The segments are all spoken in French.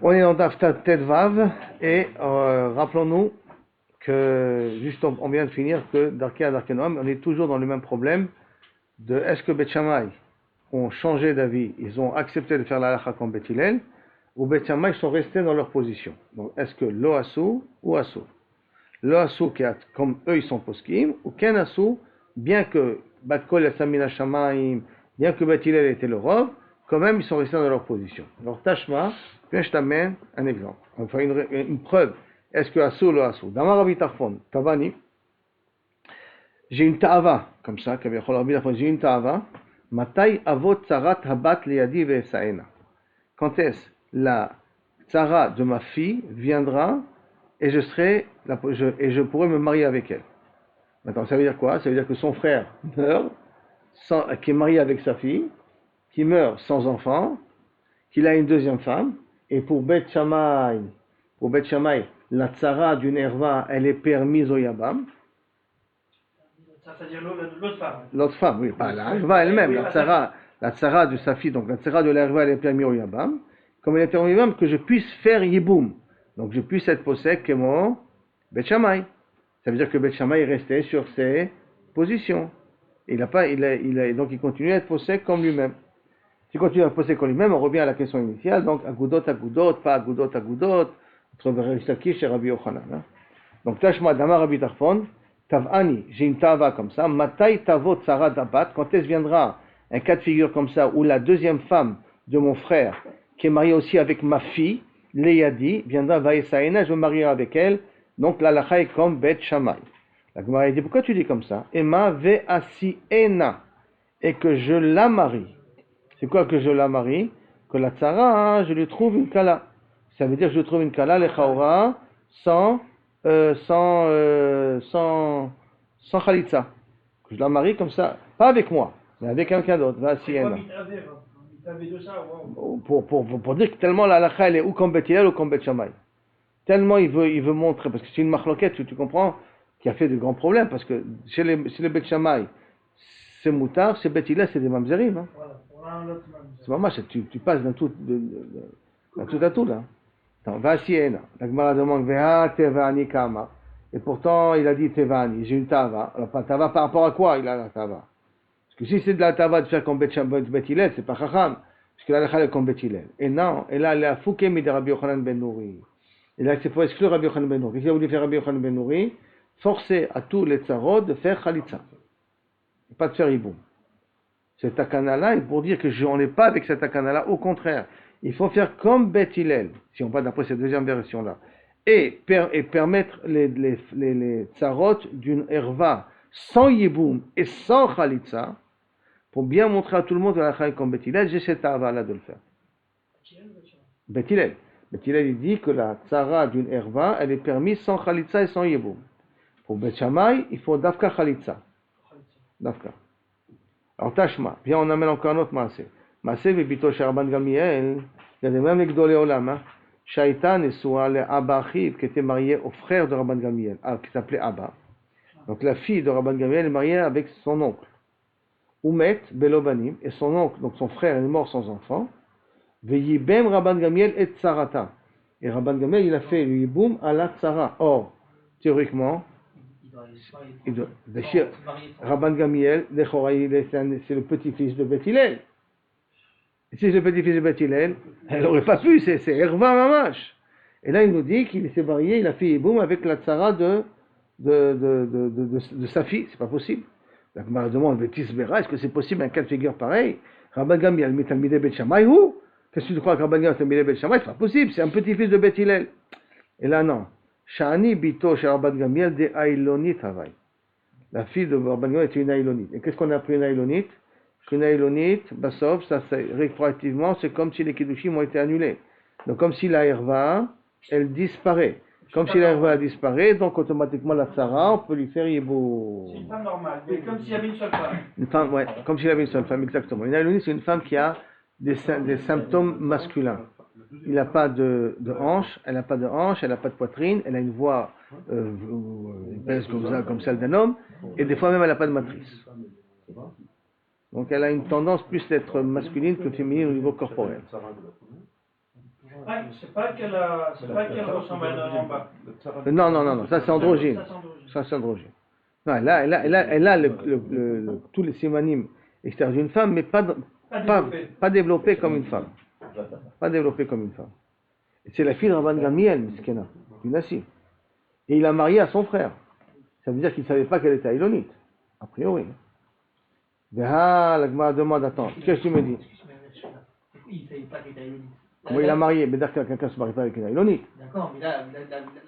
On est dans Dafta Tedvav et rappelons-nous que, juste on vient de finir que Darkei Darkenoam, on est toujours dans le même problème de est-ce que Beth Shammai ont changé d'avis, ils ont accepté de faire la halakha comme Beth Hillel, ou Beth Shammai sont restés dans leur position. Donc est-ce que Lo Asou ou Asou? Lo Asou comme eux ils sont poskim, ou Ken Asou, bien que Bat Kol Yasamina Shamaim, bien que Beth Hillel était le rov, quand même ils sont restés dans leur position. Alors Tashma, bien je t'amène un exemple, enfin une preuve. Est-ce que Asou ou Lo Asou? Damar Rabbi Tarfon, Tavani, j'ai une ta'ava, comme ça, j'ai une ta'ava. Matai avot tzarat habat liyadi ve'esaena. Quand est-ce la tzara de ma fille viendra et je pourrai me marier avec elle. Maintenant, ça veut dire quoi? Ça veut dire que son frère meurt, qui est marié avec sa fille, qui meurt sans enfant, qu'il a une deuxième femme, et pour Beth Shammai, la tzara d'une erva, elle est permise au Yabam. C'est-à-dire l'autre femme. L'autre femme, oui, pas la erva elle-même, oui, la tzara de sa fille, donc la tzara de l'erva, elle est permise au Yabam. Comme elle est permise au Yabam, que je puisse faire Yiboum. Donc je puisse être possède que mon Beth Shammai. Ça veut dire que Beth Shammai est resté sur ses positions. Donc il continue à être possède comme lui-même. S'il continue à être possède comme lui-même, on revient à la question initiale, donc Agudot, pas Agudot, entre Rish Lakish et Rabbi Yochanan. Hein. Donc Tashma Damar Rabbi Tarfon, Tavani, j'ai une tava comme ça, Matai Tavo Tzara Dabat, quand est-ce viendra un cas de figure comme ça, où la deuxième femme de mon frère, qui est mariée aussi avec ma fille, Léadi, viendra Vaïsaïna, je me marierai avec elle, donc la lacha est comme Beth Shammai. La Gemara dit, pourquoi tu dis comme ça? Emma Ve'asiena, et que je la marie. C'est quoi que je la marie? Que la tzara, je lui trouve une kala. Ça veut dire que je lui trouve une kala, le chaura, sans chalitza. Que je la marie comme ça, pas avec moi, mais avec quelqu'un d'autre. Pour dire que tellement la halakha elle est ou comme Beth Hillel ou comme Beth Shammai. Tellement il veut montrer, parce que c'est une marloquette, tu comprends, qui a fait de grands problèmes, parce que chez les Beth Shammai, c'est moutard, chez Beth Hillel, c'est des mamzerim. Hein. Voilà, c'est vraiment, tu passes d'un tout à tout là. Va Siena. La Gemara demande Veha Tevani Kama. Et pourtant, il a dit Tevani, j'ai une tava. Alors, pas tava par rapport à quoi il a la tava? Parce que si c'est de la tava de faire comme Beth Hillel, c'est pas chacham. Parce que la est comme Beth Hillel. Et non, et là, elle est à Foukémi de Rabbi Yochanan ben Nouri. Et là, c'est pour exclure Rabbi Yochanan ben Nouri. Qu'est-ce qu'il a voulu faire Rabbi Yochanan ben Nouri? Forcer à tous les tsarot de faire Khalitsa. Pas de faire Iboum. Cette takana-là, et pour dire que on n'est pas avec cette takana-là, au contraire. Il faut faire comme Beth Hillel, si on va d'après cette deuxième version-là, et permettre les tsarot d'une erva sans yiboum et sans khalitza, pour bien montrer à tout le monde que la khalitza comme Beth Hillel, j'ai cette ava-là de le faire. Beth Hillel. Beth Hillel, il dit que la tsara d'une erva, elle est permise sans khalitza et sans yiboum. Pour Beth Shammai, il faut dafka khalitza. Dafka. Alors Tashma, bien on amène encore un autre maasé. Maasé vebito chez Rabban Gamiel, il y a des mêmes Gdolei Olam, Shaïtan et Soua, le Abba Achiv, qui était marié au frère de Rabban Gamiel, qui s'appelait Abba. Donc la fille de Rabban Gamiel est mariée avec son oncle. Umet Belobanim, et son oncle, donc son frère, est mort sans enfant. Veyibem Rabban Gamiel et Tsarata. Et Rabban Gamiel, il a fait le Yiboum à la Tsara. Or, théoriquement, Rabban Gamiel, c'est le petit-fils de Beth Hillel. Si c'est le petit-fils de Beth Hillel, elle n'aurait pas pu, c'est Herva Mamash. Et là, il nous dit qu'il s'est marié, il a fait Yiboum avec la tzara de sa fille. C'est pas possible. La Gemara demande, est-ce que c'est possible un cas de figure pareil? Rabban Gamiel, Mitalmidei Beth Shammai, où? Qu'est-ce que tu crois que Rabban Gamiel, Mitalmidei Beth Shammai? C'est pas possible, c'est un petit-fils de Beth Hillel. Et là, non. Shani Bito chez Rabban Gamiel de Ailonit Havai. La fille de Rabban Gamiel était une Ailonite. Et qu'est-ce qu'on a appris une Ailonite? Qu'une Ailonite, Basov, ça rétroactivement, c'est comme si les Kiddushim ont été annulés. Donc comme si la Herva, elle disparaît. Comme si la Herva disparaît, donc automatiquement la Tzara, on peut lui faire Yibou. C'est une femme normale, mais comme s'il y avait une seule femme. Une femme, ouais, comme s'il y avait une seule femme, exactement. Une Ailonite, c'est une femme qui a des symptômes masculins. Il n'a pas de hanche, elle n'a pas de hanche, elle n'a pas de poitrine, elle a une voix épaisse comme celle d'un homme, et des fois même elle n'a pas de matrice. Donc elle a une tendance plus d'être masculine que féminine au niveau corporel. mais c'est pas qu'elle ressemble à un en bas. Non, ça c'est androgyne. Ça, c'est androgyne. Ça c'est androgyne. Non, elle a tous les simanim extérieurs d'une femme, mais pas développé comme une femme. Pas développé comme une femme. Et c'est la fille de Rabban Gamiel, Miskena, une assis. Et il a marié à son frère. Ça veut dire qu'il ne savait pas qu'elle était aïlonite, a priori. La Gemara demande, attends, qu'est-ce que tu me dis? Il ne savait pas qu'elle était aïlonite. Comment il a marié? Mais d'accord, quelqu'un ne se marie pas avec une aïlonite. D'accord, mais là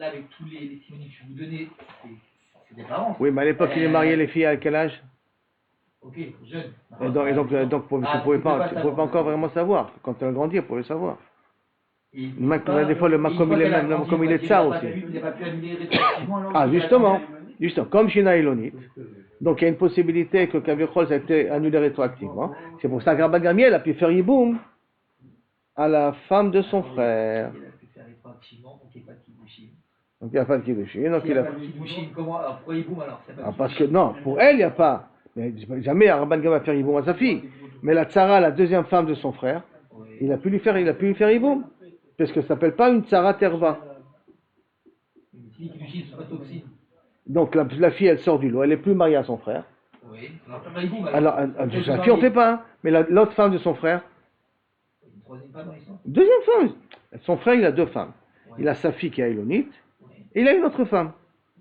avec tous les simonies que je vous donnais, c'est des parents. Oui, mais à l'époque, il est marié, les filles, à quel âge? Ok, jeune. Et donc, tu ne pouvais pas encore vraiment savoir. Quand elle a grandi, elle pouvait savoir. Même des fois, le comme il est tsar aussi. Il n'a pas pu annuler rétroactivement. Ah, justement, comme chez une aïlonite. Donc il y a une possibilité que Kavichol ça a été annulé rétroactivement. C'est pour ça que Rabban Gamiel a pu faire Yiboum à la femme de son frère. Il a pu faire rétroactivement, donc il n'y a pas de Kiddushin. Donc il n'y a pas de Kiddushin. Donc il n'y a pas de Kiddushin, pourquoi Yiboum alors? Parce que non, pour elle il n'y a pas. Mais jamais Rabban Gamiel va faire Yiboum à sa fille. Mais la Tzara, la deuxième femme de son frère, il a pu lui faire Yiboum. Parce que ça ne s'appelle pas une Tzara Terva. Donc la fille, elle sort du lot, elle n'est plus mariée à son frère. Oui. Alors, sa fille, on ne fait pas. Mais l'autre femme de son frère. Une troisième femme dans l'histoire. Deuxième femme. Son frère, il a deux femmes. Ouais. Il a sa fille qui est aïlonite. Ouais. Et il a une autre femme.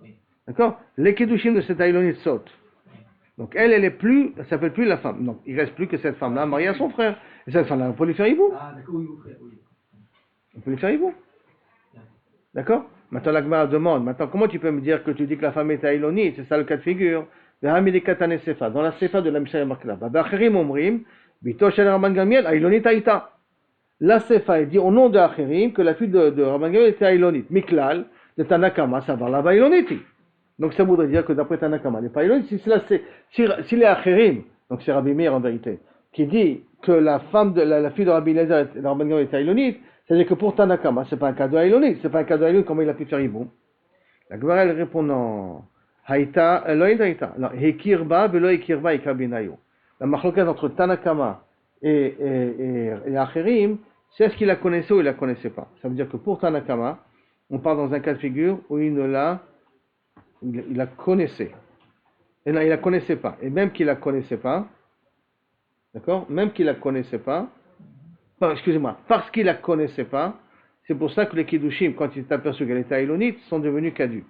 Oui. D'accord? Les Kedushin de cette aïlonite sautent. Oui. Donc elle est plus, elle s'appelle plus la femme. Donc il ne reste plus que cette femme-là mariée à son frère. Et cette femme-là, on peut lui faire Yiboum. Ah, d'accord, oui, frère, oui. On peut lui faire Yiboum. D'accord? Maintenant, la Gemara demande, comment tu peux me dire que tu dis que la femme est aïlonite? C'est ça le cas de figure. Dans la Sefa de la Mishnah Markla. La Sefa, elle dit au nom de Acherim que la fille de Rabban Gamiel était aïlonite. Miklal, de Tanakama, ça va là-bas aïlonite. Donc ça voudrait dire que d'après Tanakama, elle n'est pas aïlonite. Si les Acherim, donc c'est Rabbi Meir en vérité, qui dit que la fille de Rabbi Eliezer, de Rabban Gamiel était aïlonite, c'est-à-dire que pour Tanakama, ce n'est pas un cadeau aïlonite, c'est pas un cadeau aïlonite, comment il a pu faire Yiboum? La Gemara, elle répond non. Haïta, Haïta. Non, Hekirba, Velo Hekirba, Ikabinayo. La machloket entre Tanakama et Acherim, c'est est-ce qu'il la connaissait ou il la connaissait pas. Ça veut dire que pour Tanakama, on parle dans un cas de figure où il la connaissait. Et là, il la connaissait pas. Et même qu'il la connaissait pas, d'accord? Même qu'il la connaissait pas, parce qu'il la connaissait pas, c'est pour ça que les Kiddushim, quand il s'est aperçu qu'elle était aïlonite, sont devenus caduques.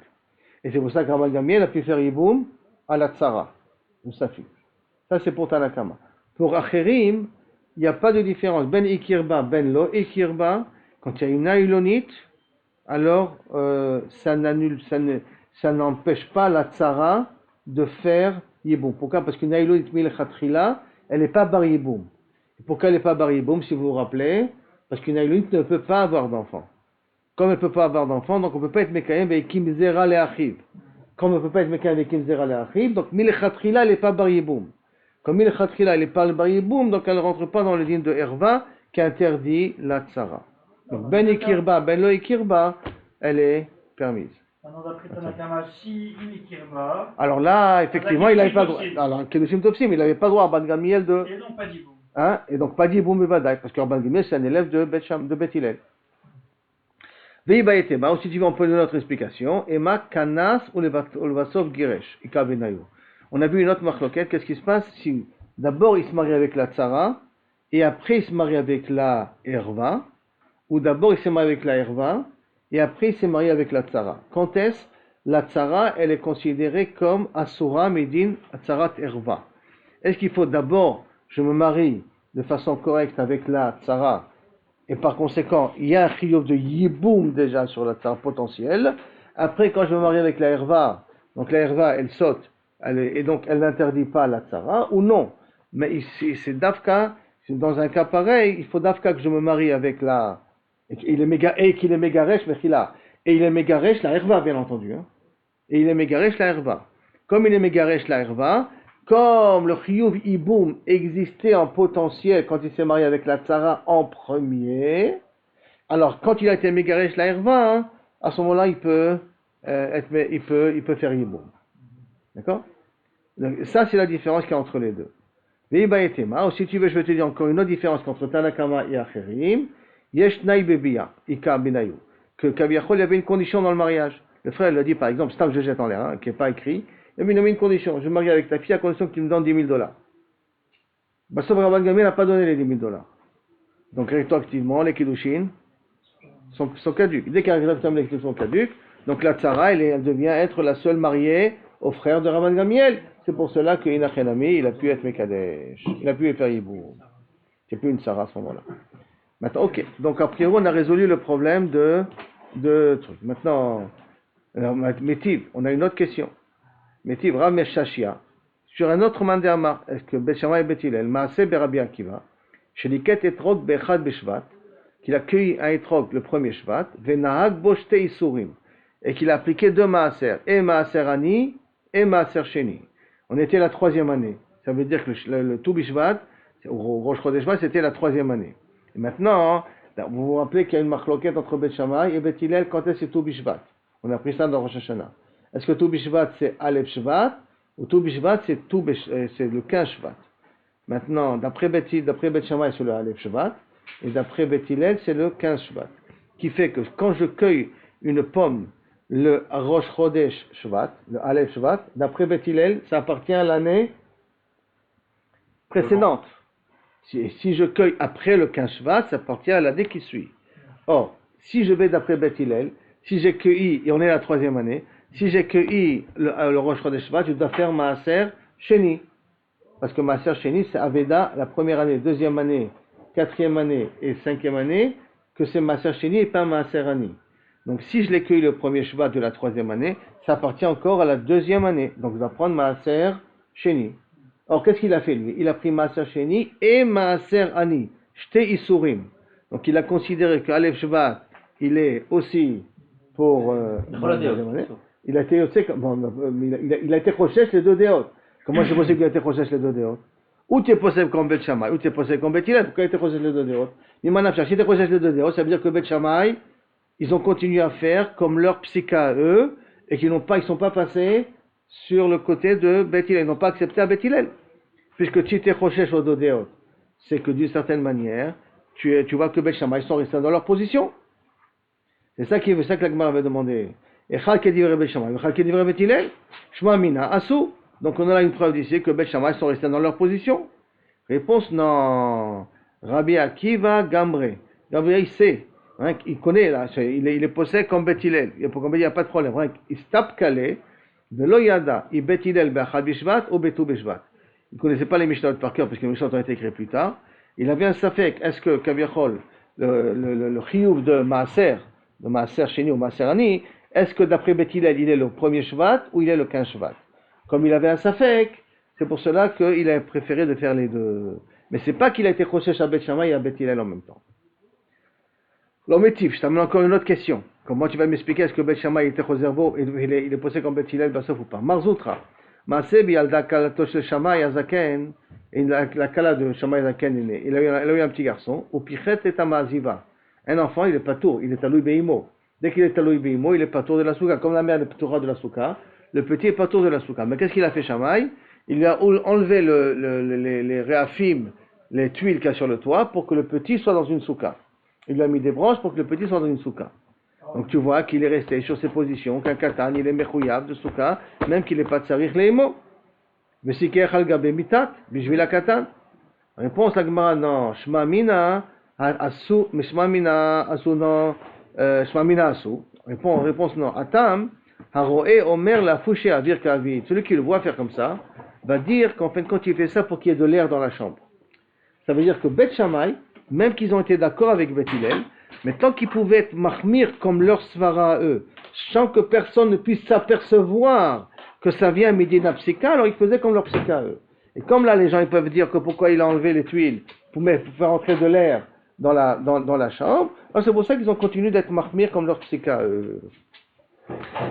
Et c'est pour ça que Rabban Gamiel a pu faire Yiboum à la Tzara, ou sa fille. Ça c'est pour Tanakama. Pour Acherim, il n'y a pas de différence. Ben Ikirba, Ben Lo Ikirba, quand il y a une aïlonite, alors ça n'empêche pas la Tzara de faire Yiboum. Pourquoi? Parce qu'une aïlonite milchatrila, elle n'est pas bar Yiboum. Pourquoi elle n'est pas bar Yiboum, si vous vous rappelez? Parce qu'une aïlonite ne peut pas avoir d'enfant. Comme elle ne peut pas avoir d'enfant, donc on ne peut pas être Mekayem avec Kim Zera Le'achiv. Comme on ne peut pas être Mekayem avec Kim Zera Le'achiv, donc Milchatrila, elle n'est pas bar Yiboum. Comme Milchatrila, elle n'est pas le bar Yiboum, donc elle ne rentre pas dans le din de Herva qui interdit la Tzara. Donc Ben Ikirba, Ben Lo Ikirba, elle est permise. D'après Tanakama, si une Ikirba. Alors là, effectivement, il n'avait pas le droit. Alors, Kedushim Topsim, il n'avait pas le droit à Rabban Gamiel de. Et donc pas d'Yiboum. Hein? Et donc pas d'Yiboum Bevadai, parce que Rabban Gamiel, c'est un élève de Bet Hillel. Aussi, tu vas en prendre une autre explication. Ema Kanas ou le Vasov Giresh, Ika Benayo. On a vu une autre marloquette. Qu'est-ce qui se passe si d'abord il se marie avec la Tzara et après il se marie avec la Herva, ou d'abord il se marie avec la Herva et après il se marie avec la Tzara. Quand est-ce la Tzara, elle est considérée comme Asura Medin Tzarat Herva? Est-ce qu'il faut d'abord je me marie de façon correcte avec la Tzara? Et par conséquent, il y a un chiyuv de yiboum déjà sur la tzara potentielle. Après, quand je me marie avec la herva, donc la herva, elle saute, et donc elle n'interdit pas la tzara, ou non. Mais ici, c'est dafka, dans un cas pareil, il faut dafka que je me marie avec la, et qu'il est mégaresh, et il est mégaresh la herva, bien entendu. Hein. Et il est mégaresh la herva. Comme il est mégaresh la herva, comme le chiyuv iboum existait en potentiel quand il s'est marié avec la tzara en premier, alors quand il a été mégaresh la herva, hein, à ce moment-là il peut faire iboum. D'accord? Donc, ça c'est la différence qu'il y a entre les deux. Ou si tu veux, je vais te dire encore une autre différence entre Tanakama et Acherim. Yesh naï bebiya, ika benayu. Que Kaviachol, il y avait une condition dans le mariage. Le frère lui a dit, par exemple, c'est un que je jette en l'air, hein, qui n'est pas écrit. Il m'a mis une condition. Je me marie avec ta fille à condition que tu me donnes $10,000. Bah, sauf Rabban Gamliel n'a pas donné les $10,000. Donc, rétroactivement, les kiddushin sont caduques. Dès qu'un rétroactivement les kiddushin sont caduques, donc la tzara, elle devient être la seule mariée au frère de Rabban Gamliel. C'est pour cela que Inachenami, il a pu être Mekadesh. Il a pu faire Yibour. C'est plus une tzara à ce moment-là. Maintenant, ok. Donc, a priori, on a résolu le problème de trucs. Maintenant, Métiv, on a une autre question. Métiv, Ramesh Shashia. Sur un autre mandéama, est-ce que Bet Shammai et Bet Hillel, Maaseh Berabi Akiva, Sheliket Etrog Bechad Beshvat, qu'il a cueilli un Etrog le premier Shvat, Venahag Boshte Isurim, et qu'il a appliqué 2 Maaser, et Maaser Ani, et Maaser Sheni. On était la 3e année. Ça veut dire que le Tu Bishvat, au Rosh Chodesh Shvat, c'était la 3e année. Et maintenant, vous vous rappelez qu'il y a une marloquette entre Bet Shammai et Bet Hillel quand est-ce que c'est Tu Bishvat. On a pris ça dans Rosh Hashanah. Est-ce que Tu Bishvat c'est Aleph Shvat ou Tu Bishvat c'est le 15 Shvat? Maintenant, d'après Bet Shammai c'est le Aleph Shvat et d'après Bet Hillel c'est le 15 Shvat. Qui fait que quand je cueille une pomme, le Rosh Chodesh Shvat, le Aleph Shvat, d'après Bet Hillel, ça appartient à l'année précédente. Si je cueille après le 15 Shvat, ça appartient à l'année qui suit. Or, si je vais d'après Bet Hillel, si j'ai cueilli, et on est la 3e année, si j'ai cueilli le Rosh Chodesh Shvat, je dois faire Maaser Sheni. Parce que Maaser Sheni, c'est Aveda, la 1re année, 2e année, 4e année et 5e année, que c'est Maaser Sheni et pas Maaser Ani. Donc si je l'ai cueilli le premier Shvat de la 3e année, ça appartient encore à la 2e année. Donc je dois prendre Maaser Sheni. Or, qu'est-ce qu'il a fait lui? Il a pris Maaser Sheni et Maaser Ani, Shte Isurim. Donc il a considéré que Aleph Shvat, il est aussi pour il a été il a été Choshesh les 2 déot. Comment c'est possible qu'il a été Choshesh les 2 déot? Ou tu es possible comme Bet Shammai, ou tu es possible comme Bet Hillel. Pourquoi il a été Choshesh les 2 déot? Si tu es Choshesh les 2 déot, ça veut dire que Bet Shammai, ils ont continué à faire comme leur psycha eux, et qu'ils ne sont pas passés sur le côté de Bet Hillel. Ils n'ont pas accepté à Bet Hillel. Puisque tu es Choshesh aux 2 déot, c'est que d'une certaine manière, tu vois que Bet Shammai sont restés dans leur position. C'est ça que la Gemara avait demandé. Echal kedivre Bet Shammai, echal kedivre Bet Hillel, Shma mina asu. Donc on a une preuve d'ici que Bet Shammai sont restés dans leur position. Réponse non. Rabbi Akiva Gambre. Gambre il sait, hein, il connaît là, il est possède comme Bet Hillel. Il n'y a pas de problème. Hein, il se tape calé. Velo yada, i Bet Hillel be'achad bishvat ou betu bishvat. Il ne connaissait pas les Mishnayot par cœur parce que les Mishnayot ont été écrits plus tard. Il avait un safek. Est-ce que Kaviachol, le chiyuv de Maaser Sheni ou Maaser Ani, est-ce que d'après Bet Hillel, il est le premier Shvat ou il est le 15 Shvat? Comme il avait un safek, c'est pour cela qu'il a préféré de faire les 2. Mais c'est pas qu'il a été Choshesh à Bet Shammai et à Bet Hillel en même temps. L'ométif, je t'amène encore une autre question. Comment tu vas m'expliquer est-ce que Bet Shammai était Choservo et il est posé comme Bet Hillel, Bassof ou pas? Marzoutra. Maaseh bi'alda kalato shel Shammai Azaken, et la kala de Shammai Azaken est née. Il a eu un petit garçon, ou pichet et amaziva. Un enfant, il est pas tour, il est à Louis Beimo. Dès qu'il est à Louis Beimo, il est pas tour de la souka. Comme la mère est tour de la souka, le petit est pas tour de la souka. Mais qu'est-ce qu'il a fait Shammai? Il lui a enlevé les réafim, les tuiles qu'il y a sur le toit, pour que le petit soit dans une souka. Il lui a mis des branches pour que le petit soit dans une souka. Donc tu vois qu'il est resté sur ses positions, qu'un katan, il est mechouyav de souka, même qu'il n'est pas tsarich leimo. Vesiker halga bemitat, bijvila katan. Réponse la Gemara, non. Shma mina asu, mais shma mina asu, non. Shma mina asu. Réponse non. Atam, haroe omer la fouché à vir kavid. Celui qui le voit faire comme ça, va dire qu'en fin de compte, il fait ça pour qu'il y ait de l'air dans la chambre. Ça veut dire que Bet Shammai, même qu'ils ont été d'accord avec Bet Hillel, mais tant qu'ils pouvaient être mahmir comme leur svara à eux, sans que personne ne puisse s'apercevoir que ça vient Medina Psika, alors ils faisaient comme leur Psika à eux. Et comme là, les gens ils peuvent dire que pourquoi il a enlevé les tuiles pour faire entrer de l'air dans la chambre, alors c'est pour ça qu'ils ont continué d'être mahmir comme leur Psika à eux.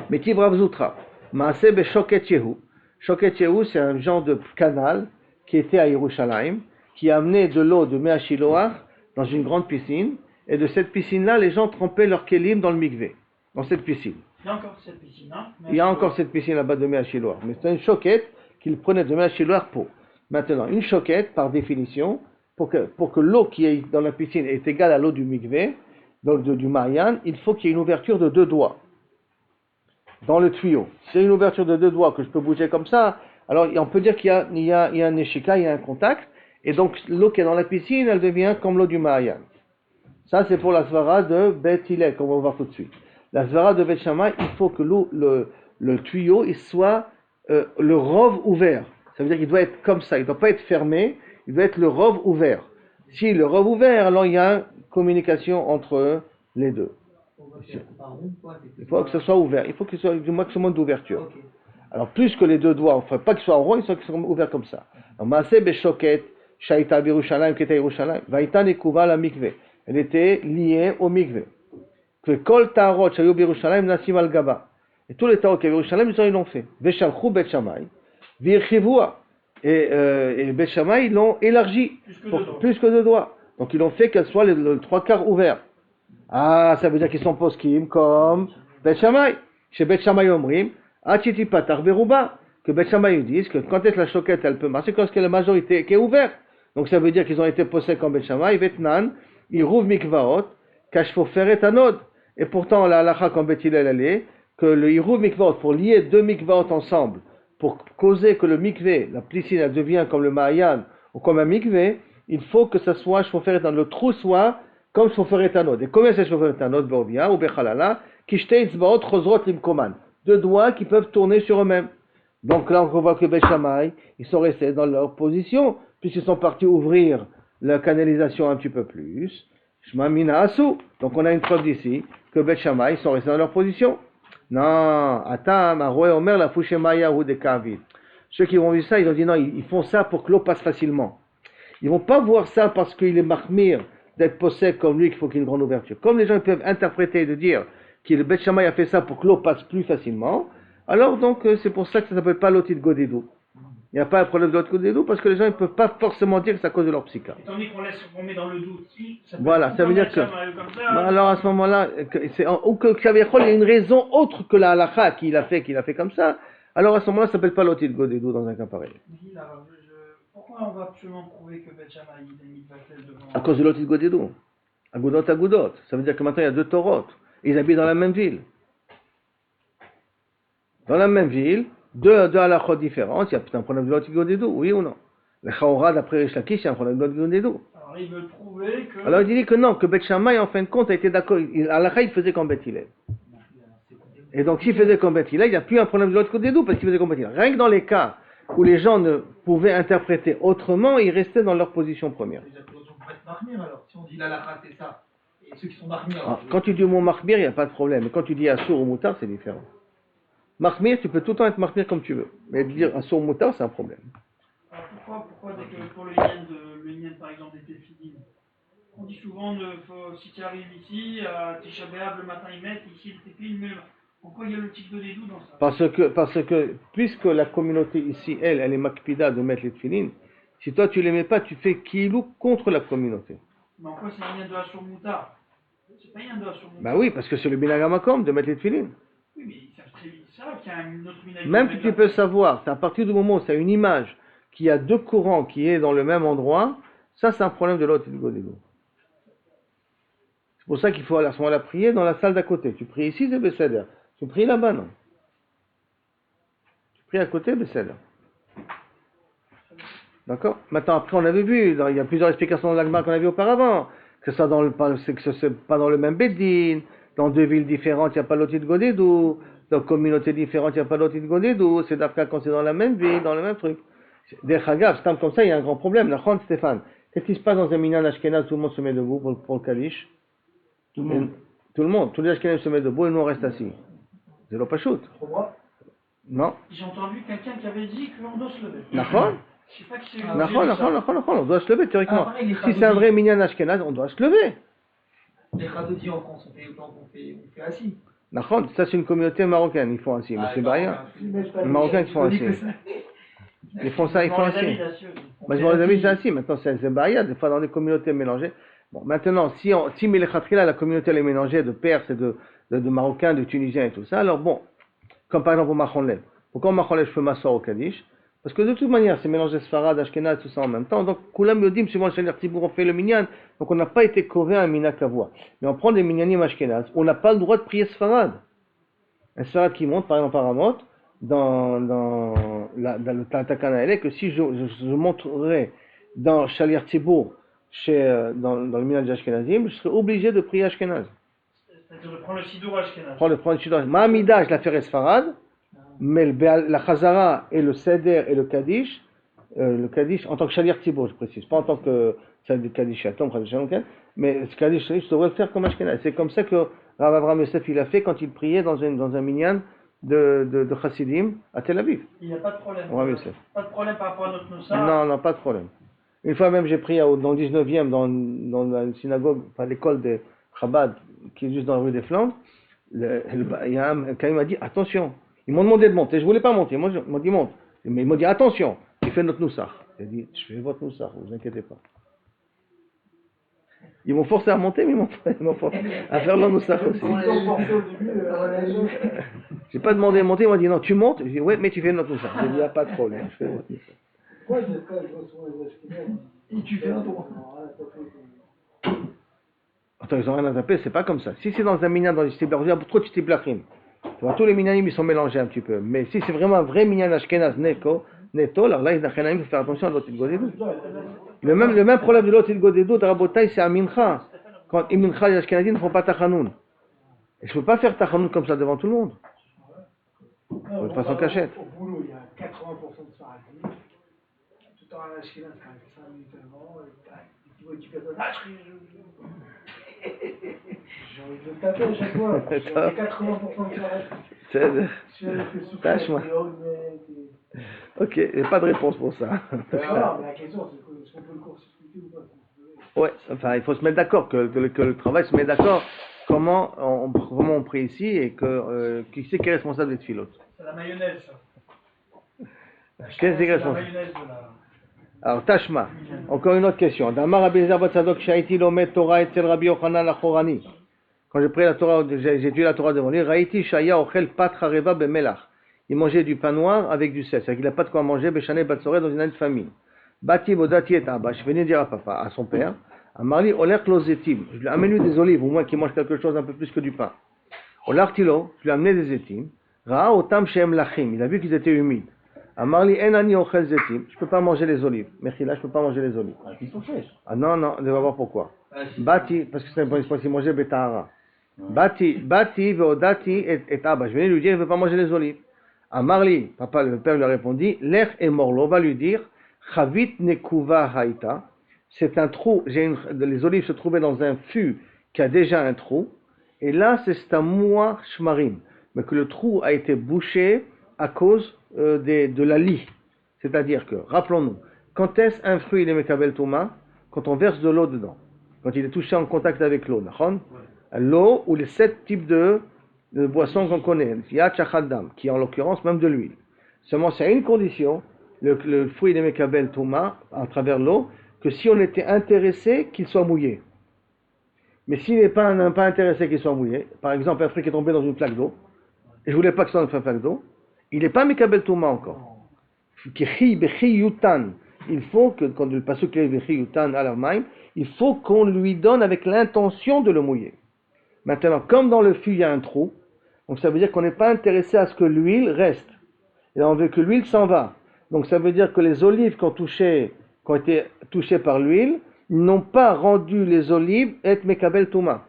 Mais Tibrav Zoutra, Maaseh be Shoket Yehu. Shoket Yehu, c'est un genre de canal qui était à Yerushalayim, qui a amené de l'eau de Mea Shiloach dans une grande piscine. Et de cette piscine-là, les gens trempaient leur kelim dans le mikvé, dans cette piscine. Il y a encore cette piscine, hein? Il y a encore cette piscine là-bas de Mea Shiloach. Mais c'est une choquette qu'ils prenaient de Mea Shiloach pour. Maintenant, une choquette, par définition, pour que l'eau qui est dans la piscine est égale à l'eau du mikvé, donc du Mayan, il faut qu'il y ait une ouverture de 2 doigts dans le tuyau. Si c'est une ouverture de 2 doigts que je peux bouger comme ça, alors on peut dire qu'il y a un neshika, il y a un contact, et donc l'eau qui est dans la piscine, elle devient comme l'eau du Mayan. Ça, c'est pour la svara de Bet Hillel, qu'on va voir tout de suite. La svara de Bet Shammai, il faut que le tuyau il soit le rove ouvert. Ça veut dire qu'il doit être comme ça, il ne doit pas être fermé, il doit être le rove ouvert. Si le rove ouvert, alors il y a une communication entre les deux. Il faut que ce soit ouvert, il faut qu'il soit du maximum d'ouverture. Okay. Alors plus que les 2 doigts, il ne faut pas qu'ils soient en rond, ils soient ouverts comme ça. Maaseh Beshoket, Shaita Birushalayim, Keta Yerushalayim, Vaïta Nekuva la mikveh. Elle était liée au mikveh. Que Kol Tarot, Shayu Birushalayim, Nasim al Gaba. Et tous les tarots qui avaient Yerushalayim, ils l'ont fait. Veshalchou Bet Shammai, Virchivua. Et Bet Shammai, ils l'ont élargi. Plus que 2 doigts. Donc ils l'ont fait qu'elle soit le 3/4 ouvert. Ah, ça veut dire qu'ils sont poskim comme Bet Shammai. Chez Bet Shammai Omrim, Achiti Patar Beruba. Que Bet Shammai disent que quand est-ce que la choquette elle peut marcher, quand est-ce que la majorité qui est ouverte. Donc ça veut dire qu'ils ont été posés comme Bet Shammai, Vetnan, Iruv Mikvaot, Kashfoferet Anod. Et pourtant la halacha comme Bet Hillel elle est, que le Iruv Mikvaot, pour lier 2 Mikvaot ensemble, pour causer que le mikvé, la piscine, elle devient comme le Ma'ayan ou comme un mikvé, il faut que ça soit Shfoferet Anod. Le trou soit comme Shfoferet Anod. Et combien c'est Shfoferet Anod, Be'ovia ou Bechalala, Kishtei Tzbaot Chozrot Limkoman. 2 doigts qui peuvent tourner sur eux-mêmes. Donc là, on voit que Bet Shammai, ils sont restés dans leur position, puisqu'ils sont partis ouvrir la canalisation un petit peu plus. Shma Mina Asu. Donc on a une preuve d'ici que Bet Shammai, ils sont restés dans leur position. Non, Atam, Aroé, Omer, la Fushemaya ou des Kavid. Ceux qui vont voir ça, ils ont dit non, ils font ça pour que l'eau passe facilement. Ils vont pas voir ça parce qu'il est marmire d'être possède comme lui qu'il faut qu'il y ait une grande ouverture. Comme les gens peuvent interpréter de dire que le Bet Shammai a fait ça pour que l'eau passe plus facilement, alors donc c'est pour ça que ça ne s'appelle pas l'otit godédou. Il n'y a pas un problème de l'otit godédou parce que les gens ne peuvent pas forcément dire que c'est à cause de leur psycha. Étant donné qu'on met dans le doute, voilà, ça veut dire que. Alors à ce moment-là, ou que Xavier-Khol il y a une raison autre que la halakha qu'il a fait comme ça, alors à ce moment-là ça ne s'appelle pas l'otit godédou dans un cas pareil. Pourquoi on va absolument prouver que Bet Shammai il a mis Vatel devant? À cause de l'otit godédou. Agoudot. Ça veut dire que maintenant il y a 2 Torot. Ils habitent dans la même ville. Dans la même ville, 2 halakhot différentes, il y a un problème de l'otit godédou, oui ou non? Le Chaora d'après Rish Lakish, il y a un problème de l'otit godédou. Alors il veut prouver que. Alors il dit que non, que Bet Shammai en fin de compte a été d'accord. Halakha il faisait comme Bet Hillel. Et donc s'il faisait comme Bet Hillel, il n'y a plus un problème de l'otit godédou parce qu'il faisait comme Bet Hillel. Rien que dans les cas où les gens ne pouvaient interpréter autrement, ils restaient dans leur position première. Alors, si on dit l'halakha c'est ça, et ceux qui sont marmir. Quand tu dis le mot marmir, il n'y a pas de problème. Mais quand tu dis assour ou moutard, c'est différent. Marmir, tu peux tout le temps être marmir comme tu veux. Mais dire assour ou moutard, c'est un problème. Alors pourquoi pour le yen par exemple des tefilines, on dit souvent si tu arrives ici, à Tisha B'Av le matin ils mettent, ici le tefilin, mais pourquoi il y a le tic de dédou dans ça? Parce que puisque la communauté ici, elle est makpida de mettre les tefilines, si toi tu les mets pas, tu fais kilou contre la communauté. Mais en quoi c'est un yen de Assur Moutar? C'est pas un yen de Assur Moutar. Bah oui, parce que c'est le binagamakom de mettre les tefilines. Oui, mais ils savent très bien ça, qu'il y a une autre binagamakom. Même si tu peux savoir, c'est à partir du moment où c'est une image qui a 2 courants qui est dans le même endroit, ça c'est un problème de l'autre godégo. C'est pour ça qu'il faut à ce moment-là prier dans la salle d'à côté. Tu pries ici, c'est Besséder. Tu pries là-bas, non. Tu pries à côté, Besséder. D'accord. Maintenant, après, on avait vu, il y a plusieurs explications dans l'Agmar qu'on a vu auparavant, que ce n'est pas dans le même Beddin, dans 2 villes différentes, il n'y a pas l'otit godédou, dans communautés différentes, il n'y a pas l'otit godédou, c'est d'après quand c'est dans la même ville, dans le même truc. Des chagav, c'est comme ça, il y a un grand problème. La Chon Stéphane, qu'est-ce qui se passe dans un minyan ashkenaz, tout le monde se met debout pour le Kalish? Tout le monde, tous les ashkenaz se mettent debout et nous on reste assis. C'est pas shoot. Non. J'ai entendu quelqu'un qui avait dit qu'on doit se lever. D'accord. Je sais pas qui c'est. On doit se lever théoriquement. Si c'est un vrai minyan ashkenaz, on doit se lever. Les Khadodi en France, on fait assis. D'accord, ça c'est une communauté marocaine, ils font assis, mais c'est pas rien. Les Marocains qui font assis. Ils font ça, ils font assis. Mais les amis, c'est assis. Maintenant, c'est Baïa, des fois dans des communautés mélangées. Bon, maintenant, si Melekhatrila, la communauté elle est mélangée de Perses et de Marocains, de Tunisiens et tout ça, alors bon, comme par exemple au Machon Lev. Pourquoi au Machon Lev je peux m'asseoir au Kaddish? Parce que de toute manière, c'est mélangé Sfarad, Ashkenaz, tout ça en même temps. Donc, Koulam Yodim, souvent, chez l'Artibour, on fait le minyan. Donc, on n'a pas été corvé à un minak à voix. Mais on prend des minyanim Ashkenaz. On n'a pas le droit de prier Sfarad. Un Sfarad qui monte, par exemple, par Amot, dans le Takana Ele, que si je monterais dans Shaliar Tzibour, dans le minyan Ashkenazim, je serais obligé de prier Ashkenaz. C'est-à-dire de prendre le Sidour Ashkenaz. Prendre le Sidour. Ma'amida, je la ferais Sfarad. Mais la Chazara et le Seder et le Kaddish en tant que Shaliar Tzibour, je précise, pas en tant que Kaddish Atom, mais ce Kaddish, je devrais le faire comme Ashkenaz. C'est comme ça que Rav Avraham Yosef il a fait quand il priait dans un minyan de Chassidim à Tel Aviv. Il n'y a pas de problème. Pas de problème par rapport à notre Moussa. Non, pas de problème. Une fois même, j'ai prié dans le 19e, dans la synagogue, l'école de Chabad, qui est juste dans la rue des Flandres. Il y a quand il m'a dit attention. Ils m'ont demandé de monter, je ne voulais pas monter. Moi, ils m'ont dit monte. Mais ils m'ont dit attention, il fait notre noussar. J'ai dit je fais votre noussar, ne vous inquiétez pas. Ils m'ont forcé à monter, mais ils m'ont forcé à faire leur noussar aussi. J'ai pas demandé de monter, ils m'ont dit non, tu montes. J'ai dit ouais, mais tu fais notre noussar. J'ai dit il n'y a pas de problème, je fais votre noussar. Moi, je reçois les Ashkenaz. Et tu fais un tour. Attends, ils n'ont rien à taper, c'est pas comme ça. Si c'est dans un minyan, dans les Shtiblar, il y a trop de Shtiblachim. Tous les minyanim ils sont mélangés un petit peu. Mais si c'est vraiment un vrai minyan Ashkenaz neto, alors là, il faut faire attention à l'autre Godedou. Le même problème de l'autre Godedou, de Rabotai, c'est à Mincha. Quand Mincha, les Ashkenazim ne font pas Tachanoun. Et je ne peux pas faire Tachanoun comme ça devant tout le monde. De façon cachette. Au boulot, il y a 80% de Sfaradim. Tout le temps à Ashkenaz, quand même, 5 minutes avant, et tu vois, tu fais j'ai envie de le taper à chaque fois. J'ai 80% de Sfaradim. Tâche-moi. Ok, il n'y a pas de réponse pour ça. Non, mais la question, c'est est-ce qu'on peut le court-circuiter ou pas? Ouais, enfin, il faut se mettre d'accord, que le travail se met d'accord comment on prie ici et qui c'est qui est responsable des tfilotes. C'est la mayonnaise, ça. Qu'est-ce que c'est la mayonnaise de la... Alors, Tashma, encore une autre question. Damar Rabbi Eliezer bat Tzadok Shaiti Lomet Torah etzel Rabbi Yochanan Achorani. Quand j'ai pris la Torah, j'ai étudié la Torah devant lui, Raïti Shaya Ochel Pat Chareva Bemelach. Il mangeait du pain noir avec du sel. C'est-à-dire qu'il n'a pas de quoi manger, Beshane Batsoré, dans une année de famine. Bati Bodati et Abba. Je venais dire à papa, à son père, à Marli, Oler Klozetim. Je lui ai amené des olives, au moins qu'il mange quelque chose un peu plus que du pain. Oler Tilo, je lui ai amené des zetim. Ra'a Otam Shem Lachim. Il a vu qu'ils étaient humides. À Marli, Enani Ochel Zetim. Je ne peux pas manger les olives. Mechila, je ne peux pas manger les olives. Ils sont fraîches. Ah non, on va voir pourquoi. Bati, parce que c'est pas si manger Betahara. Bati, Veodati et Abba. Je venais lui dire, il ne veut pas manger les olives. À Marli, papa, le père lui a répondu, l'er est morlo, on va lui dire, Chavit nekuva haïta, c'est un trou, les olives se trouvaient dans un fût qui a déjà un trou, et là c'est stamoua shmarim, mais que le trou a été bouché à cause de la lie. C'est-à-dire que, rappelons-nous, quand est-ce un fruit il est mekabel touma? Quand on verse de l'eau dedans, quand il est touché en contact avec l'eau, l'eau ou les 7 types de boissons qu'on connaît, Fiat Chachaddam, qui est en l'occurrence même de l'huile. Seulement, c'est à une condition, le fruit de Mekabel Touma, à travers l'eau, que si on était intéressé, qu'il soit mouillé. Mais s'il n'est pas intéressé qu'il soit mouillé, par exemple, un fruit qui est tombé dans une flaque d'eau, et je ne voulais pas que ce soit une flaque d'eau, il n'est pas Mekabel Touma encore. Il faut que, quand le pasuk est Bechiyutan Alavmaim, il faut qu'on lui donne avec l'intention de le mouiller. Maintenant, comme dans le fût, il y a un trou, donc ça veut dire qu'on n'est pas intéressé à ce que l'huile reste. Et là, on veut que l'huile s'en va. Donc ça veut dire que les olives qui ont été touchées par l'huile, n'ont pas rendu les olives et mekabel touma.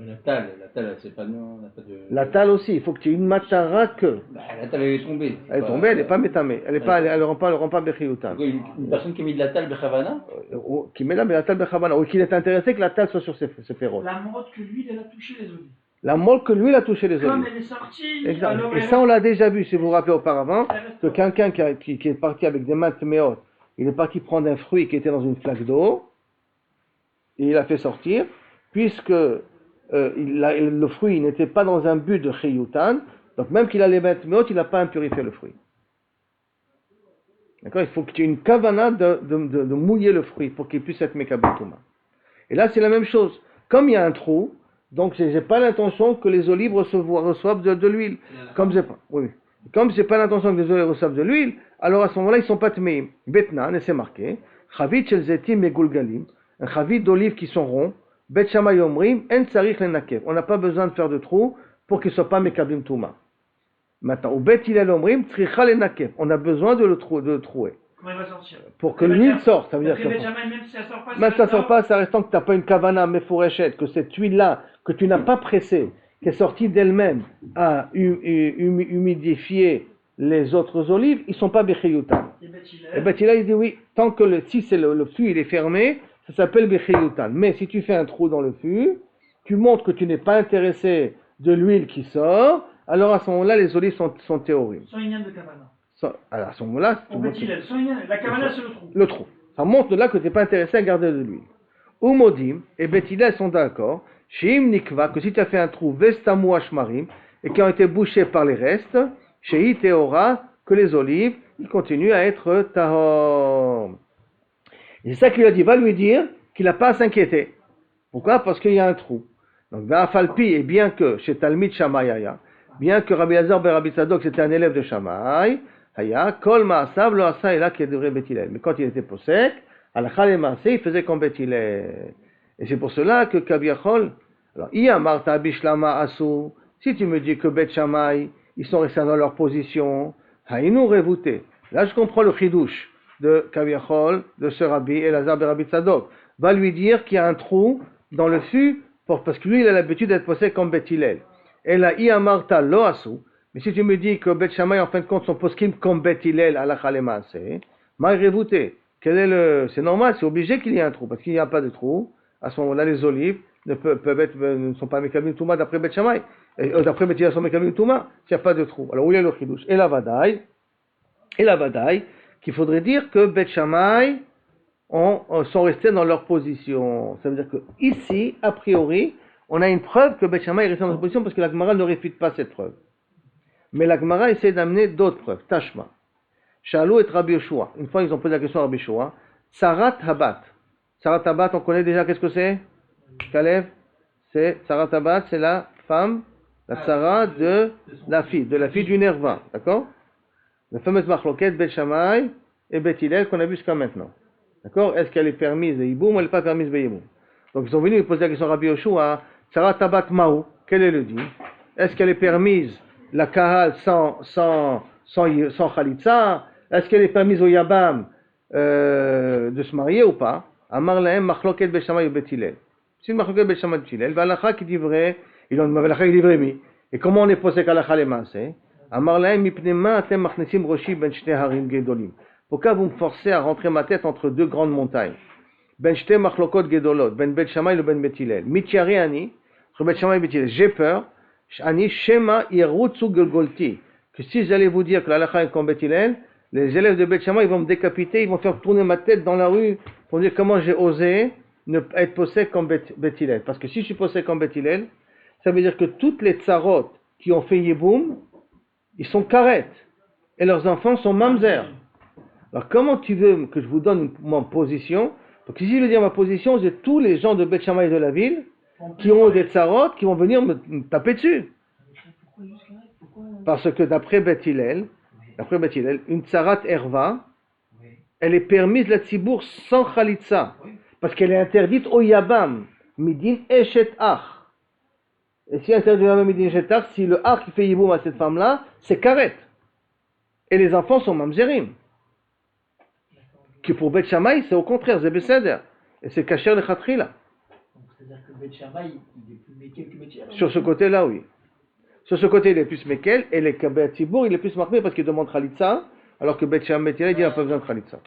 La talle, c'est pas non, n'a pas de... La talle aussi, il faut que tu aies une matara que. La talle, elle est tombée. Elle est tombée, elle n'est pas métamée. Elle ne rend pas bechiyutan. Une personne qui met de la talle bechavana qui met la talle bechavana, ou qu'il est intéressé que la talle soit sur ses féroces. La mode que l'huile, elle a touché les olives. La molle que l'huile a touché les olives. Comme elle est sortie, alors et ça, on l'a déjà vu, si vous vous rappelez auparavant, que quelqu'un qui est parti avec des mains méotes, il est parti prendre un fruit qui était dans une flaque d'eau, et il l'a fait sortir, puisque le fruit n'était pas dans un but de chiyutan, donc même qu'il a les mains méotes, il n'a pas impurifié le fruit. D'accord? Il faut que tu aies une kavana de mouiller le fruit pour qu'il puisse être mekabutuma. Et là, c'est la même chose. Comme il y a un trou, donc, je n'ai pas l'intention que les olives reçoivent de l'huile. Comme j'ai pas. Oui. Comme c'est pas l'intention que les olives reçoivent de l'huile, alors à ce moment-là, ils sont pas tmeim. Betnan, et c'est marqué, chavit shel zetim megulgalim, un chavit d'olives qui sont ronds, bet shamay omrim, en tsarich lenakev. On n'a pas besoin de faire de trous pour qu'ils soient pas mekablim touma. Maintenant, au bet ilel omrim, tzricha lenakev. On a besoin de le trouer. Comment il va sortir? Pour que l'huile sorte, ça veut dire Après, que Benjamin, même si ça sort pas, même ça sort pas, ça restant que tu n'as pas une kavana mefourechette, que cette huile-là, que tu n'as pas pressée, qui est sortie d'elle-même, a humidifié les autres olives, ils ne sont pas bechiyutan. Et Bethila, il dit oui, tant que si c'est le fût, il est fermé, ça s'appelle bechiyutan. Mais si tu fais un trou dans le fût, tu montres que tu n'es pas intéressé de l'huile qui sort, alors à ce moment-là, les olives sont théoriques. Sans ignan de Kavana. Alors à ce moment-là, On peut il sans ignan. La Kavana, c'est le trou. le trou. Ça montre de là que tu n'es pas intéressé à garder de l'huile. Ou Modim et Bethila sont d'accord. Sheim Nikva, que si tu as fait un trou, Vestamu Ashmarim, et qui ont été bouchés par les restes, Shei Teora, que les olives, ils continuent à être Tahor. Et c'est ça qu'il a dit, va lui dire qu'il n'a pas à s'inquiéter. Pourquoi? Parce qu'il y a un trou. Donc, Va'afalpi, et bien que chez Talmid Shamayaya, bien que Rabbi Lazar ben Rabbi Tzadok c'était un élève de Shammai, Haya, Kol Ma'asav lo asa ela qui devrait Beth Hillel. Mais quand il était possèque, Halakha le Maaseh, il faisait comme Beth Hillel. Et c'est pour cela que Kaviachol, alors, Marta Bishlama Asu, si tu me dis que Beth Shammai, ils sont restés dans leur position, Haïnou Revouté. Là, je comprends le chidouche de Kaviachol, de ce Rabbi Elazar ben Rabbi Tzadok. Va lui dire qu'il y a un trou dans le fût, parce que lui, il a l'habitude d'être possèque comme Beth Hillel. Et là, Marta lo Asu. Mais si tu me dis que Beth Shammai, en fin de compte, sont poskim comme Beth Hillel à la Khalemaase, Maï Revouté. C'est normal, c'est obligé qu'il y ait un trou, parce qu'il n'y a pas de trou. À ce moment-là, les olives ne sont pas Mekabim Touma d'après Beth Shammai. D'après Beth Hillel, sont Mekabim Touma, s'il n'y a pas de trou. Alors, où il y a le chidouche? Et la Vadaï, qu'il faudrait dire que Beth Shammai sont restés dans leur position. Ça veut dire que ici, a priori, on a une preuve que Beth Shammai est resté dans leur position parce que la Gemara ne réfute pas cette preuve. Mais la Gemara essaie d'amener d'autres preuves. Tashma. Shalou et Rabbi Yoshua. Une fois, ils ont posé la question à Rabbi Yoshua. Sarat Habat. Sarat Habat, on connaît déjà qu'est-ce que c'est? Kalev? Sarat Habat, c'est la femme, la tsara de la fille du Nerva. D'accord? La fameuse marloquette Beth Shammai et Beth Hillel qu'on a vu jusqu'à maintenant. D'accord? Est-ce qu'elle est permise Yiboum ou elle n'est pas permise Yiboum? Donc ils sont venus lui poser la question à Rabbi Yoshua. Sarat Habat Maou. Quel est le dit? Est-ce qu'elle est permise la kahal sans khalitza? Est-ce qu'elle est permise au yabam de se marier ou pas? Amar lahem machloket Beth Shammai ou Beth Hillel. C'est une machloket Beth Shammai ou Beth Hillel. Valacha qui dit vrai, il en valacha qui dit vrai mi. Et comment on est posé qu'alacha les maaseh? Amar lahem mipnema atem machnesim roshi ben shte harim gedolim. Pourquoi vous me forcez à rentrer ma tête entre deux grandes montagnes? Ben shte machlokot gedolot, ben Beth Shammai ou ben Beth Hillel. Mitchari ani, entre Beth Shammai et Beth Hillel. J'ai peur. Ani shema irutsu golgolti. Que si j'allais vous dire que l'alacha est comme Beth Hillel, les élèves de Beth Shammai, ils vont me décapiter, ils vont faire tourner ma tête dans la rue pour dire comment j'ai osé ne être possède comme Beth Hillel. Parce que si je suis possède comme Beth Hillel, ça veut dire que toutes les tsarot qui ont fait Yiboum, ils sont karet. Et leurs enfants sont mamzer. Alors comment tu veux que je vous donne ma position? Donc si je veux dire ma position, j'ai tous les gens de Beth Shammai de la ville qui ont des tsarot qui vont venir me taper dessus. Parce que d'après Beth Hillel, une tsarat erva, elle est permise la tzibour sans khalitza, parce qu'elle est interdite au yabam, midin eshet ach. Et si interdit au yabam midin eshet ach, si le ach qui fait yiboum à cette femme-là, c'est karet. Et les enfants sont mamzerim. Que pour Beth Shammai, c'est au contraire, c'est beseder. Et c'est kasher le khatrila. C'est-à-dire que Beth Shammai, il est plus méquel que Beth Hillel. Sur ce côté-là, oui. Sur ce côté, il est plus méquel, et les Kabet Tzibour, il est plus marqué parce qu'il demande Khalitza, alors que Bet Shammai, il dit, il n'a pas besoin de Khalitza.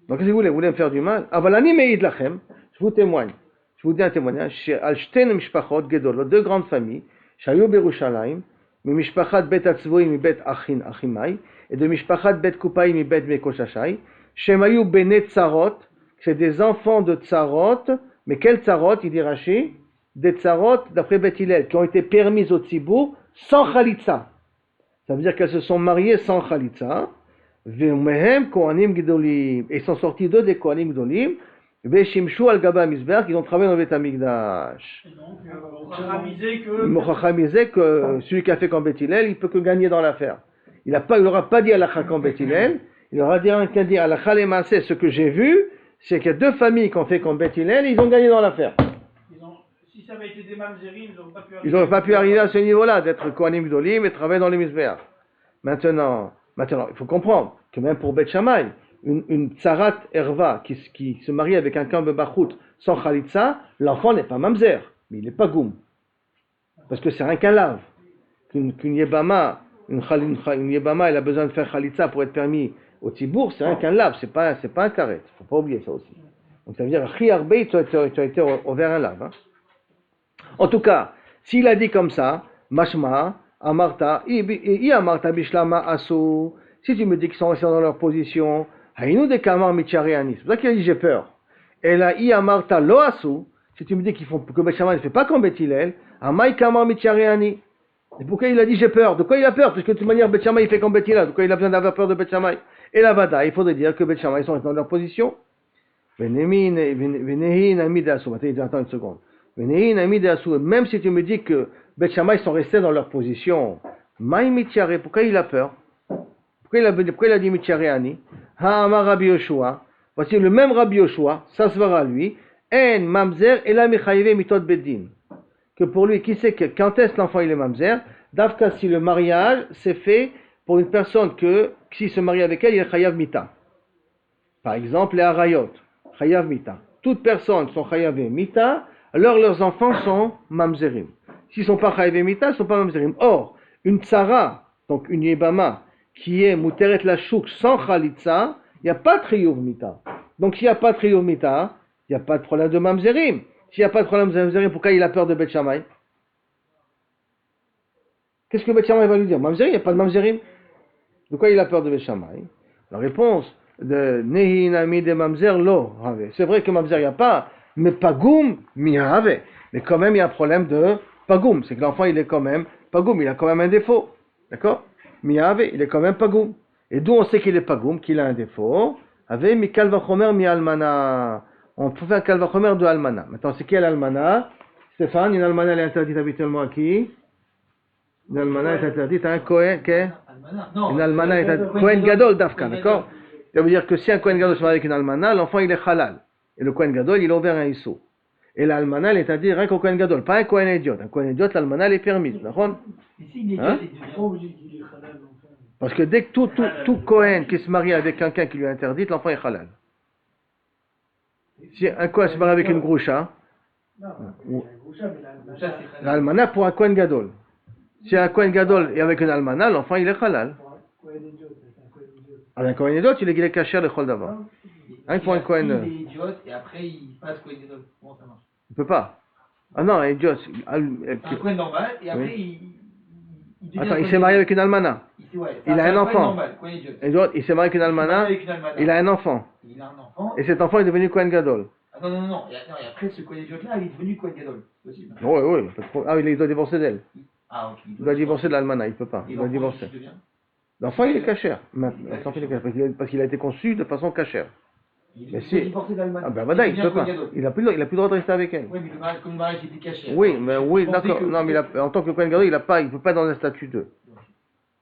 Donc, si vous voulez me faire du mal, Avalani Meïd Lachem, je vous témoigne, je vous dis un témoignage, chez Al-Shten Mishpachot Gedolot, deux grandes familles, Shayu Berushalayim, mi Mishpachat Bet Atzvoim, mi Bet Achimai, et de Mishpachat Bet Kupaim, mi Bet Mekoshashai, Shemayu Benet Tzarot, c'est des enfants de Tzarot, mais quel Tzarot, il dit Rashi? Des Tzarot, d'après Beth Hillel, qui ont été permises au Tzibour, sans Khalitza. Ça veut dire qu'elles se sont mariées sans Khalitza. Ve'umehem Kohanim Gedolim. Et ils sont sortis d'eux des Kohanim Gedolim. Ve'shimshu al Gaba Mizbeach, ils ont travaillé dans le Beth Amikdash. Et donc, on va ramiser que celui qui a fait comme Beth Hillel, il peut que gagner dans l'affaire. il n'aura pas dit halakha comme Beth Hillel, il aura dit halakha lemaaseh, ce que j'ai vu, c'est qu'il y a deux familles qui ont fait comme Beth Hillel et ils ont gagné dans l'affaire. Si ça avait été des mamzerim, ils n'auraient pas pu arriver à ce niveau-là, d'être Kohanim Gdolim et travailler dans les Mizbeach. Maintenant, il faut comprendre que même pour Beth Shammai, une tsarat erva qui se marie avec un kambe bachout sans khalitsa, l'enfant n'est pas mamzer, mais il n'est pas goum. Parce que c'est rien qu'un lave. Qu'une yebama, une yebama, elle a besoin de faire khalitsa pour être permis au tibour, c'est rien qu'un lave, c'est pas un karet. Il ne faut pas oublier ça aussi. Donc ça veut dire, chi arbei, tu as été envers un lave. Hein. En tout cas, s'il a dit comme ça, mashma, amarta, amarta bishlama asu, si tu me dis qu'ils sont restés dans leur position, haïnou de kamar michariani, c'est pour ça qu'il a dit j'ai peur. Et là, amarta lo asu, si tu me dis que Beth Shammai ne fait pas comme Beth Hillel, amai kamar michariani. Et pourquoi il a dit j'ai peur? De quoi il a peur? Parce que de toute manière, Beth Shammai il fait comme Beth Hillel, de quoi il a besoin d'avoir peur de Beth Shammai? Et la Vada, il faudrait dire que Beth Shammai sont restés dans leur position. Venehin amid asu, attends une seconde. Même si tu me dis que Beth Shammai sont restés dans leur position, pourquoi il a peur? Pourquoi il a dit Mitchareani? Ha'amar Rabbi Yoshua. Voici le même Rabbi Yoshua, ça se verra lui. En mamzer ela michayive mitot beddin. Que pour lui, qui sait que quand est-ce l'enfant il est mamzer? Davka si le mariage s'est fait pour une personne que s'il se marie avec elle, il est chayav mita. Par exemple, les harayot, chayav mita. Toutes personnes sont chayavé mita. Alors leurs enfants sont mamzerim. S'ils ne sont pas chayavé mita, ils ne sont pas mamzerim. Or, une tsara, donc une yebama, qui est muteret la chouk sans khalitsa, il n'y a pas de triyuv mita. Donc s'il n'y a pas de triyuv mita, il n'y a pas de problème de mamzerim. S'il n'y a pas de problème de mamzerim, pourquoi il a peur de Beth Shammai? Qu'est-ce que Beth Shammai va lui dire? Mamzerim, il n'y a pas de mamzerim. De quoi il a peur de Beth Shammai? La réponse de Nehi Nami de mamzer lo. C'est vrai que mamzer il n'y a pas, mais pagoum, mi'ave. Mais quand même, il y a un problème de pagoum. C'est que l'enfant, il est quand même pagoum. Il a quand même un défaut. D'accord? Mi'ave, il est quand même pagoum. Et d'où on sait qu'il est pagoum, qu'il a un défaut? Avec mi kalvachomer mi almana. On peut faire kalvachomer de almana. Maintenant, c'est quelle almana? Stéphane, une almana, elle est interdite habituellement à qui? Une almana est interdite à un Kohen. Une almana est interdite. Kohen Gadol d'Afka, d'accord? Ça veut dire que si un Kohen Gadol se marie avec une almana, l'enfant il est halal. Et le Kohen Gadol, il a ouvert un issou. Et l'almana, elle est interdite rien qu'au Kohen Gadol, pas un Kohen idiot. Un Kohen idiot, l'almana, elle est permise. D'accord? Hein? Parce que dès que tout Kohen qui se marie avec quelqu'un qui lui est interdit, l'enfant est halal. Si un Kohen se marie avec une groucha, l'almana pour un Kohen Gadol. Si un Kohen Gadol est avec une almana, l'enfant il est halal. Alors un Kohen idiot, il est caché le chol d'avant. Hein, pour un Kohen. Il est idiot et après il passe Kohen Gadol. Comment ça marche? Il peut pas. Ah non, idiot. Un Kohen normal et après Attends, il s'est marié avec une almana. Il a un enfant. Il s'est marié avec une almana. Il a un enfant. Et cet enfant est devenu Kohen Gadol. Ah non. Et après ce Kohen idiot là, il est devenu Kohen Gadol. Possible. Oui. Ah, il doit divorcer d'elle. Ah, ok. Il doit divorcer de l'almana, il peut pas. Il doit divorcer. L'enfant il est cachère. Parce qu'il a été conçu de façon cachère. Mais si. Ah ben voilà, il peut pas. Il a plus le droit de rester avec elle. Oui, mais le mariage était caché. Oui, d'accord. Non, mais en tant que Kohen Gadol, il peut pas être dans un statut 2.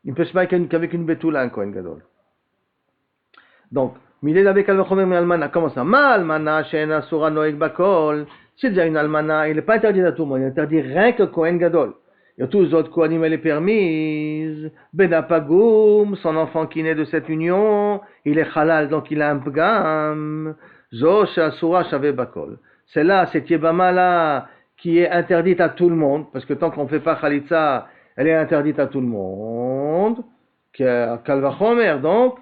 Il peut se marier qu'avec une Betula, un Kohen Gadol. Donc, Milé avec Al-Vachomer mais Almana, comment ça? Ma Almana, Shena, Sura, Noek, Bakol. C'est déjà une Almana, il n'est pas interdit à tout le monde, il est interdit rien que Kohen Gadol. Et tous les autres Kohanim, elle est permise. Benapagoum, son enfant qui naît de cette union, il est halal, donc il a un pgam. Zosh, Asura, Shave, Bakol. C'est là, cette Yebama là, qui est interdite à tout le monde, parce que tant qu'on ne fait pas Khalitsa, elle est interdite à tout le monde. Kalvachomer, donc,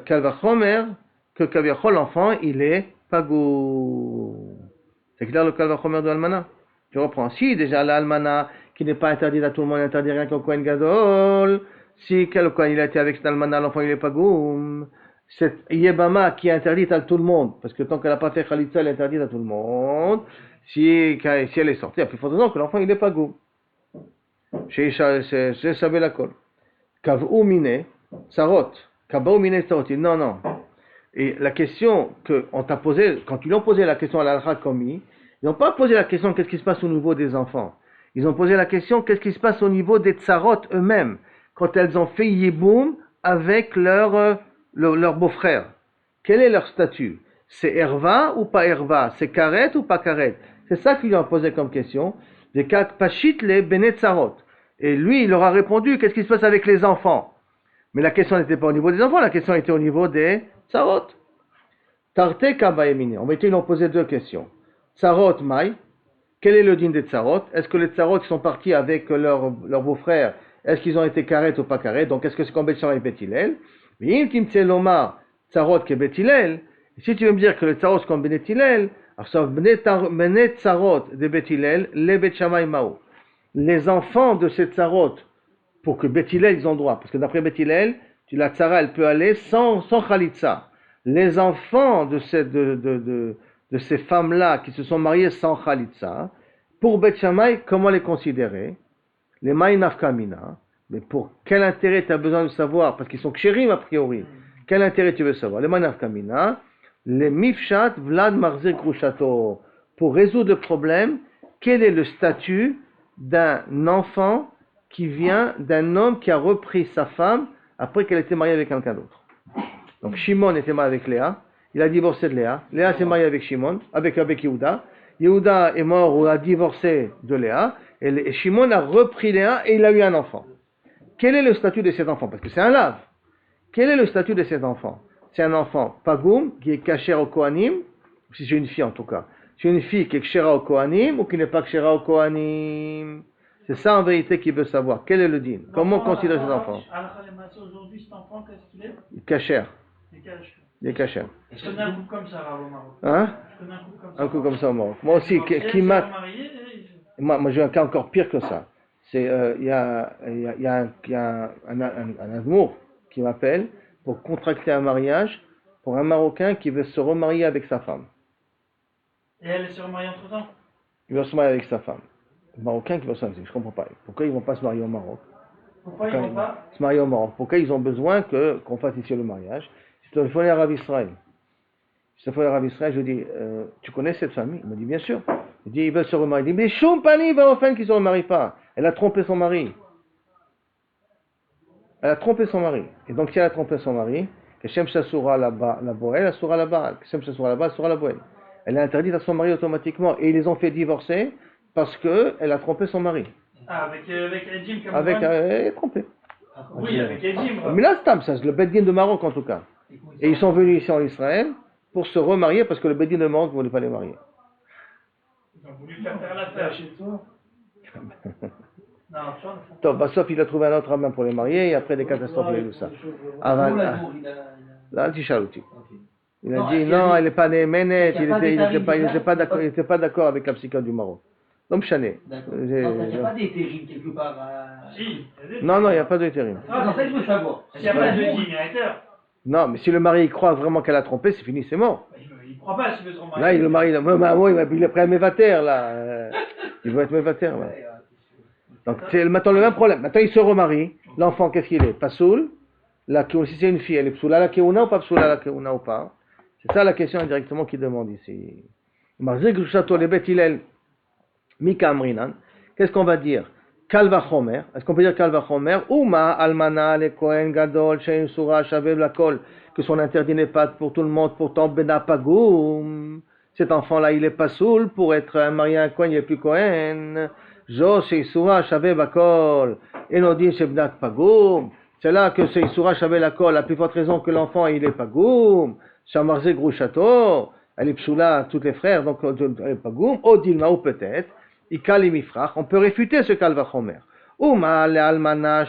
Kalvachomer, que Kaviachol, l'enfant, il est pagoum. C'est clair le Kalvachomer de Almana? Je reprends. Si déjà l'Almana, qui n'est pas interdite à tout le monde, interdit rien qu'au Kohen Gadol, si quel Kohen il a été avec cette Almana, l'enfant il est pagoum. Cette Yebama qui est interdite à tout le monde, parce que tant qu'elle n'a pas fait Khalitsa, elle est interdite à tout le monde. Si elle est sortie, il y a plus fort de temps que l'enfant il est pagoum. C'est Shabé la Kol. Kav'u mine, Sarot. Kav'u mine, Sarot. Non. Et la question qu'on t'a posée, quand ils ont posé la question à l'Al-Haq Komi, ils n'ont pas posé la question qu'est-ce qui se passe au niveau des enfants. Ils ont posé la question qu'est-ce qui se passe au niveau des tsarot eux-mêmes. quand elles ont fait Yiboum avec leur beau-frère. Quel est leur statut? C'est Herva ou pas Herva? C'est Karet ou pas Karet? C'est ça qu'ils lui ont posé comme question. Des Pashit le Benetzarot. Et lui, il leur a répondu, qu'est-ce qui se passe avec les enfants? Mais la question n'était pas au niveau des enfants, la question était au niveau des Tsarot. Tarte Kabayemine. En vérité, ils ont posé deux questions. Tsarot Mai. Quel est le din des Tsarot? Est-ce que les Tsarot qui sont partis avec leur beau-frère, est-ce qu'ils ont été Karet ou pas Karet? Donc, est-ce que c'est comme Bet Shammai et Bet Hillel? Mais Im Timtse Lomar Tsarot ke Bet Hillel. Si tu veux me dire que les Tsarot sont comme Bet Hillel, alors ça Benet Tsarot de Bet Hillel, les Bet Shammai Mao. Les enfants de ces Tsarot, pour que Bet Hillel, ils ont droit. Parce que d'après Bet Hillel, la Tsara, elle peut aller sans Khalitsa. Les enfants de ces femmes-là qui se sont mariées sans Khalitsa, pour Bet Shammai, comment les considérer? Les Maï Nafkamina. Mais pour quel intérêt tu as besoin de savoir? Parce qu'ils sont kshérim a priori. Quel intérêt tu veux savoir? Les Maï Nafkamina, les Mifshat Vlad Marzir Grushato. Pour résoudre le problème, quel est le statut d'un enfant qui vient d'un homme qui a repris sa femme après qu'elle était mariée avec quelqu'un d'autre? Donc Shimon était marié avec Léa, il a divorcé de Léa. Léa s'est mariée avec Shimon, avec Yehuda. Yehuda est mort ou a divorcé de Léa, et Shimon a repris Léa et il a eu un enfant. Quel est le statut de cet enfant? Parce que c'est un lave. Quel est le statut de cet enfant? C'est un enfant pagoum qui est kashera au Kohanim, si c'est une fille en tout cas. C'est une fille qui est kashera au Kohanim ou qui n'est pas kashera au Kohanim. C'est ça en vérité qu'il veut savoir. Quel est le din? Comment considérer cet enfant? Aujourd'hui, cet enfant, qu'est-ce qu'il est? Kasher. Il est kasher. Je connais un couple comme ça au Maroc. Hein? Je connais un couple comme ça. Un coup comme ça au Maroc. Moi aussi, qui m'a... Moi j'ai un cas encore pire que ça. C'est il y a un amour qui m'appelle pour contracter un mariage pour un Marocain qui veut se remarier avec sa femme. Et elle s'est remariée entre temps? Il veut se marier avec sa femme. Le Marocain qui veut se marier, je comprends pas. Pourquoi ils vont pas se marier au Maroc? Pourquoi ils vont pas se marier au Maroc? Pourquoi ils ont besoin qu'on fasse ici le mariage? Il faut aller à Rav Israël. Il faut aller à Rav Israël, je lui dis, tu connais cette famille? Il me dit, bien sûr. Il dit, ils veulent se remarier. Il dit, mais Chompani va offrir qu'ils ne se remarient pas. Elle a trompé son mari. Elle a trompé son mari. Et donc, si elle a trompé son mari, que Shem Shasura la Boel, la Sura la Baal. Que Shem Shasura la Baal, Sura la Boel. Elle est interdite à son mari automatiquement. Et ils les ont fait divorcer parce qu'elle a trompé son mari. Ah, avec Edjim comme avec elle est trompée. Oui, avec Edjim. Mais là, c'est le Beddin de Maroc en tout cas. Et ils sont venus ici en Israël pour se remarier parce que le Beddin de Maroc ne voulait pas les marier. Ils ont voulu faire l'affaire chez toi. Non, Top, bah, sauf il a trouvé un autre homme pour les marier et après des catastrophes et tout ça. Là, Tishalouti. Il a dit non, elle n'est pas née Ménet, il n'était pas d'accord avec la psychiatre du Maroc. Donc, Chané. Il n'y a pas d'éthérine quelque part. Si. Non, il n'y a pas d'éthérine. C'est ça que je veux savoir. S'il n'y a pas de directeur. Non, mais si le mari croit vraiment qu'elle a trompé, c'est fini, c'est mort. Il ne croit pas s'il veut se remarier. Là, le mari, il est prêt à mévater, là. Il veut être mévater, là. Donc, c'est maintenant le même problème. Maintenant, il se remarie. L'enfant, qu'est-ce qu'il est? Pasoul. Si c'est une fille, elle est psoula la keuna ou pas psoula la keuna ou pas? C'est ça la question indirectement qu'il demande ici. Marzik Château, les Beth Hillel, Mika Amrinan. Qu'est-ce qu'on va dire? Kalva Chomer. Est-ce qu'on peut dire Kalva Chomer? Uma Almana le Kohen Gadol, Shein Sura, Shavev la Kol. Que son interdit n'est pas pour tout le monde, pourtant Benapagoum. Cet enfant-là, il est pas saoul pour être un marié à un Kohen, il est plus Kohen. Jo, Shein Sura, Shavev la Kol. Enodin Shebnat Pagoum. C'est là que c'est Sura Shavev la Kol. La plus forte raison que l'enfant, il est Pagoum. Shamarze Grouchato. Elle est psoula, tous les frères, donc elle est Pagoum. Odilma ou peut-être. On peut réfuter ce kalvachomer. L'almana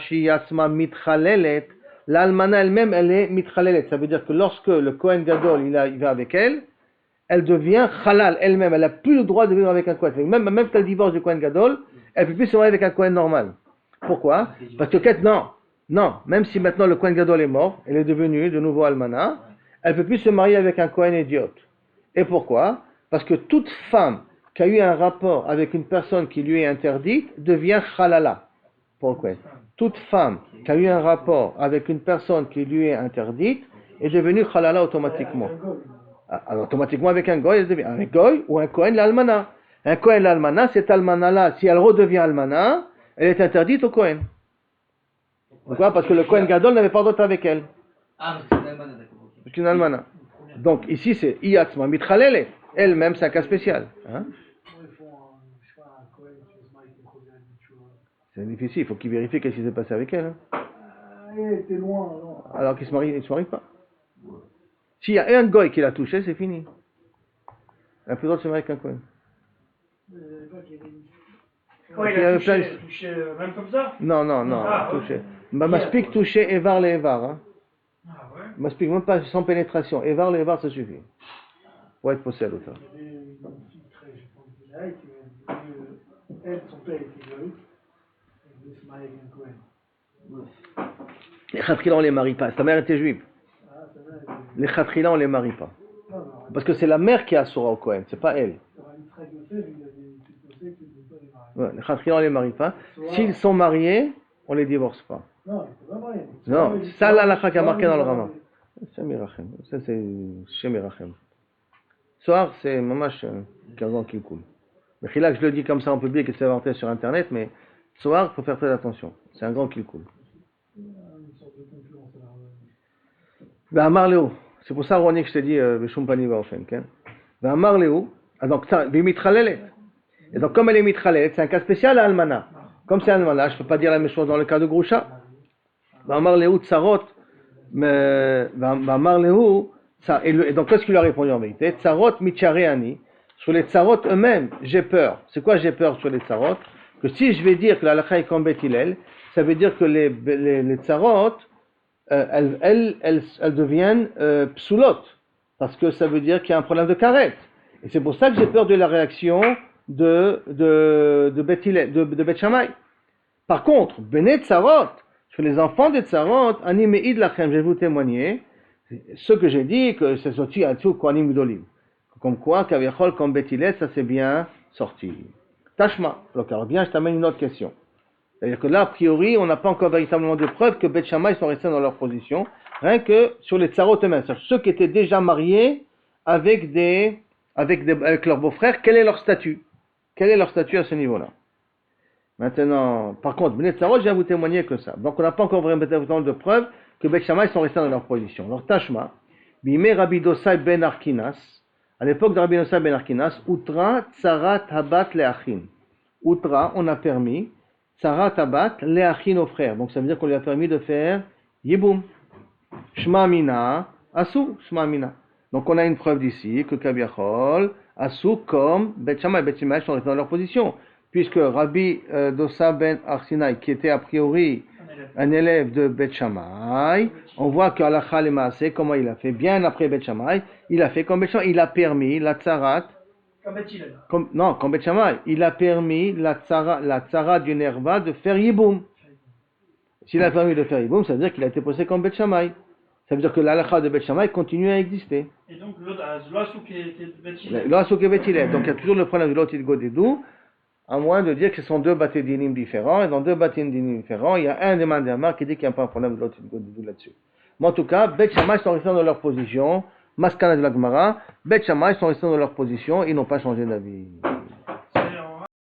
elle-même, elle est mitchalelet. Ça veut dire que lorsque le Kohen Gadol il va avec elle, elle devient halal elle-même. Elle n'a plus le droit de vivre avec un Kohen. Même qu'elle divorce du Kohen Gadol, elle ne peut plus se marier avec un Kohen normal. Pourquoi? Parce que non. Même si maintenant le Kohen Gadol est mort, elle est devenue de nouveau almana, elle ne peut plus se marier avec un Kohen idiote. Et pourquoi? Parce que toute femme qui a eu un rapport avec une personne qui lui est interdite devient halala. Pourquoi? Toute femme qui a eu un rapport avec une personne qui lui est interdite est devenue halala automatiquement. Alors, automatiquement avec un goy, elle devient un goy ou un kohen l'almana. Un kohen l'almana, cette almana là, si elle redevient almana, elle est interdite au kohen. Pourquoi? Parce que le Kohen Gadol n'avait pas d'autre avec elle. Ah, parce que c'est une almana, d'accord. Ok. C'est une almana. Donc ici c'est Iatzma Mitralele. Elle-même, c'est un cas spécial. Hein? Moi, ils font je sais pas, un Cohen qui se marie avec une Choselle, tu vois. C'est difficile, il faut qu'il vérifie qu'est-ce qui s'est passé avec elle. Hein? Elle était loin, non. Alors qu'il ne se marie pas. S'il y a un goy qui l'a touché, c'est fini. Elle n'a plus le droit de se marier avec un Kohen. Pas qu'il y avait une... Quand Il il y a avait plein touché même comme ça? Non, Ah, ouais. touché. Maspik touché, Evar le Evar. Hein? Ah ouais. Maspik, même pas sans pénétration. Evar le Evar, ça suffit. Pour être possède ou ça. Il y avait une fille très, je pense, de là, qui m'a dit elle, son père était goy, elle voulait se marier avec un Cohen. Les Khatrila, on les marie pas. Ta mère était juive. Ah, ça va, elle Les Khatrila, on les marie pas. non, non, Parce que c'est la mère qui a Sora au Kohen, c'est pas elle. il y aura une très gossée, il y avait une petite gossée qui ne peut pas les marier. Ouais, les Khatrila, on les marie pas. S'ils sont mariés, on les divorce pas. Non, il faut pas marier. Non, ça là, la qui a marqué dans le Rama. C'est Mirachem. Ça, c'est chez Mirachem. Soir, c'est mamash 15 ans qui coule. Mais là, je le dis comme ça en public et c'est inventé sur internet, mais soir, il faut faire très attention. C'est un grand qui coule. Une sorte de concurrence à Ben, Amar Léo. C'est pour ça, Ronnie, que je t'ai dit, Beshum Pani Baofen. Ben, Amar Léo. Ah, donc, ça, Mitralelet. Et donc, comme elle est Mitralelet, c'est un cas spécial à Almana. Comme c'est Almana, je ne peux pas dire la même chose dans le cas de Groucha. Ben, Amar Léo, Tsarot. Mais, ben, Amar Léo. Et donc, qu'est-ce qu'il lui a répondu en vérité? Tsarot Michareani. Sur les Tsarot eux-mêmes, j'ai peur. C'est quoi j'ai peur sur les Tsarot? Que si je vais dire que la halakha est comme Bet Hillel, ça veut dire que les Tsarot, elles deviennent psoulot. Parce que ça veut dire qu'il y a un problème de karet. Et c'est pour ça que j'ai peur de la réaction de Bet Hillel, de Bet Shammai. Par contre, Bene Tsarot, sur les enfants des Tsarot, Ani Me'id Lachem, je vais vous témoigner, ce que j'ai dit, que c'est sorti à tout Kohanim Gdolim. Comme quoi, Kaviachol, comme Bet Hillel, ça s'est bien sorti. Tashma. Donc, alors bien, je t'amène une autre question. C'est-à-dire que là, a priori, on n'a pas encore véritablement de preuves que Bet Shammai sont restés dans leur position, rien que sur les Tsarot eux-mêmes, c'est-à-dire ceux qui étaient déjà mariés avec leurs beaux-frères, quel est leur statut? Quel est leur statut à ce niveau-là? Maintenant, par contre, Bnei Tsarot, je viens vous témoigner que ça. Donc, on n'a pas encore vraiment de preuves que Bet Shammai sont restés dans leur position. Alors, Tashma, Bimé Rabbi Dosai ben Arkinas, à l'époque de Rabbi Dosai ben Arkinas, Utra Tsarat Habat Leachin. Utra, on a permis Tsarat Habat Leachin aux frères. Donc, ça veut dire qu'on lui a permis de faire Yiboum. Shma Mina, Asu, Shma Mina. Donc, on a une preuve d'ici que Kabiachol, Asu comme Bet Shammai et Bet Shammai sont restés dans leur position. Puisque Rabbi Dosa ben Arsinai, qui était a priori un élève de Bet Shammai, on voit qu'Alakha le Maaseh, comment il a fait, bien après Bet Shammai, il a fait comme Bet Shammai, il a permis la tzarat, Comme Bet Hillel. comme Bet Shammai, il a permis la tzarat du Nerva de faire Yiboum. S'il a permis de faire Yiboum, ça veut dire qu'il a été posé comme Bet Shammai. Ça veut dire que l'Alakha de Bet Shammai continue à exister. Et donc l'autre, l'Oasou qui est Bet Hillel. L'Oasou qui est Bet Hillel. Donc il y a toujours le problème de l'Otit Godedou, à moins de dire que ce sont deux bâtés dinim différents, et dans deux bâtés dinim différents, il y a un des mandamars qui dit qu'il n'y a pas un problème de l'autre là-dessus. Mais en tout cas, Bet Shammai sont restés dans leur position, Maskana de la Gemara, Bet Shammai sont restés dans leur position, ils n'ont pas changé d'avis.